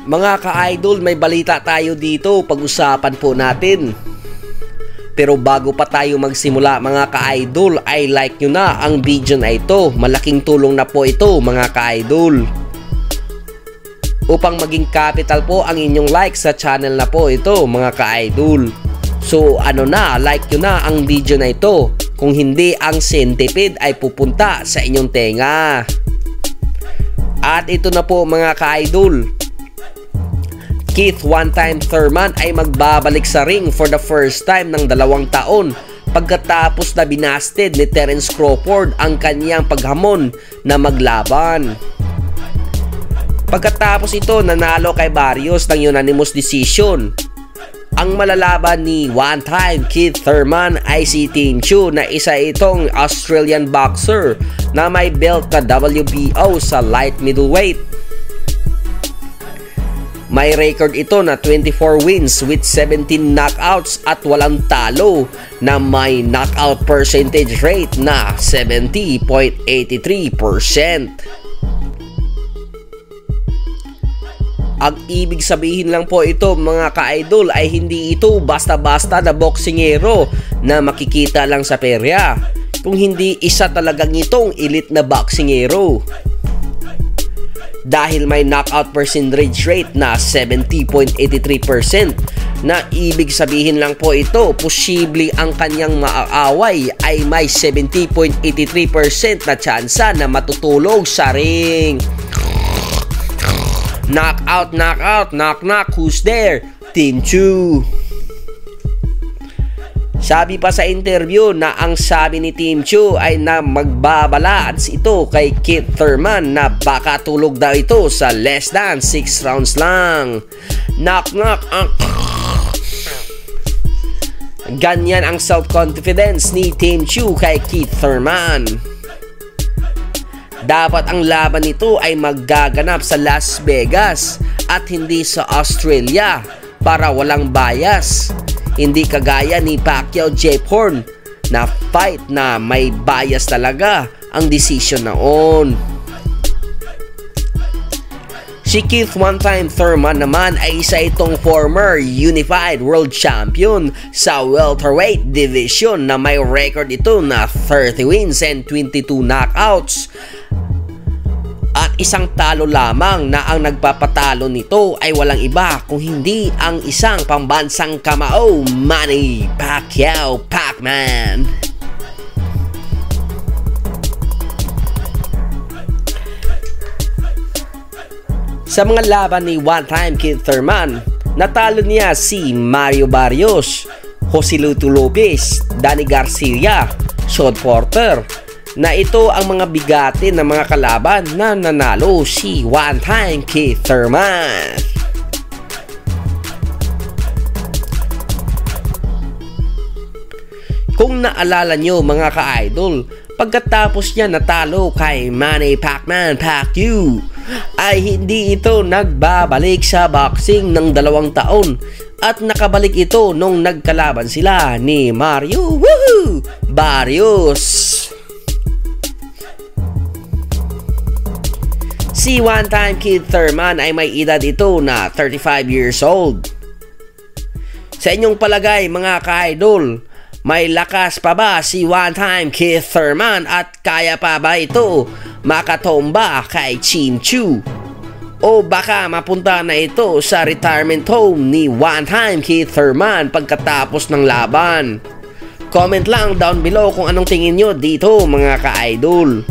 Mga ka-idol, may balita tayo dito, pag-usapan po natin. Pero bago pa tayo magsimula mga ka-idol, ay like nyo na ang video na ito. Malaking tulong na po ito mga ka-idol. Upang maging capital po ang inyong like sa channel na po ito mga ka-idol. So like nyo na ang video na ito. Kung hindi, ang centipede ay pupunta sa inyong tenga. At ito na po mga ka-idol, Keith One Time Thurman ay magbabalik sa ring for the first time ng 2 taon pagkatapos na binasted ni Terence Crawford ang kanyang paghamon na maglaban. Pagkatapos ito, nanalo kay Barrios ng unanimous decision. Ang malalaban ni One Time Keith Thurman ay si Tim Tszyu na isa itong Australian boxer na may belt na WBO sa light middleweight. May record ito na 24 wins with 17 knockouts at walang talo na may knockout percentage rate na 70.83%. Ang ibig sabihin lang po ito mga ka-idol ay hindi ito basta-basta na boksingero na makikita lang sa perya, kung hindi isa talagang itong elite na boksingero. Dahil may knockout percentage rate na 70.83%, na ibig sabihin lang po ito, posible ang kanyang maaaway ay may 70.83% na tsansa na matutulog sa ring. Knockout, knockout, knock knock, who's there? Tim Tszyu. Sabi pa sa interview na ang sabi ni Tim Tszyu ay na magbabalance ito kay Keith Thurman na baka tulog daw ito sa less than 6 rounds lang. Knock knock. Ganyan ang self-confidence ni Tim Tszyu kay Keith Thurman. Dapat ang laban nito ay maggaganap sa Las Vegas at hindi sa Australia para walang bias. Hindi kagaya ni Pacquiao Jeff Horn na fight na may bias talaga ang decision noon. Si Keith One Time Thurman naman ay isa itong former Unified World Champion sa welterweight division na may record ito na 30 wins and 22 knockouts. At isang talo lamang na ang nagpapatalo nito ay walang iba kung hindi ang isang pambansang kamao, Manny Pacquiao Pacman. Sa mga laban ni One Time Keith Thurman, natalo niya si Mario Barrios, Jose Luto Lopez, Danny Garcia, Sean Porter, na ito ang mga bigatin ng mga kalaban na nanalo si One Time Keith Thurman. Kung naalala nyo mga ka-idol, pagkatapos niya natalo kay Manny Pacman Pacquiao, ay hindi ito nagbabalik sa boxing ng 2 taon at nakabalik ito nung nagkalaban sila ni Mario Barrios. Si One Time Keith Thurman ay may edad ito na 35 years old. Sa inyong palagay mga ka-idol, may lakas pa ba si One Time Keith Thurman at kaya pa ba ito makatomba kay Tim Tszyu? O baka mapunta na ito sa retirement home ni One Time Keith Thurman pagkatapos ng laban? Comment lang down below kung anong tingin nyo dito mga ka-idol.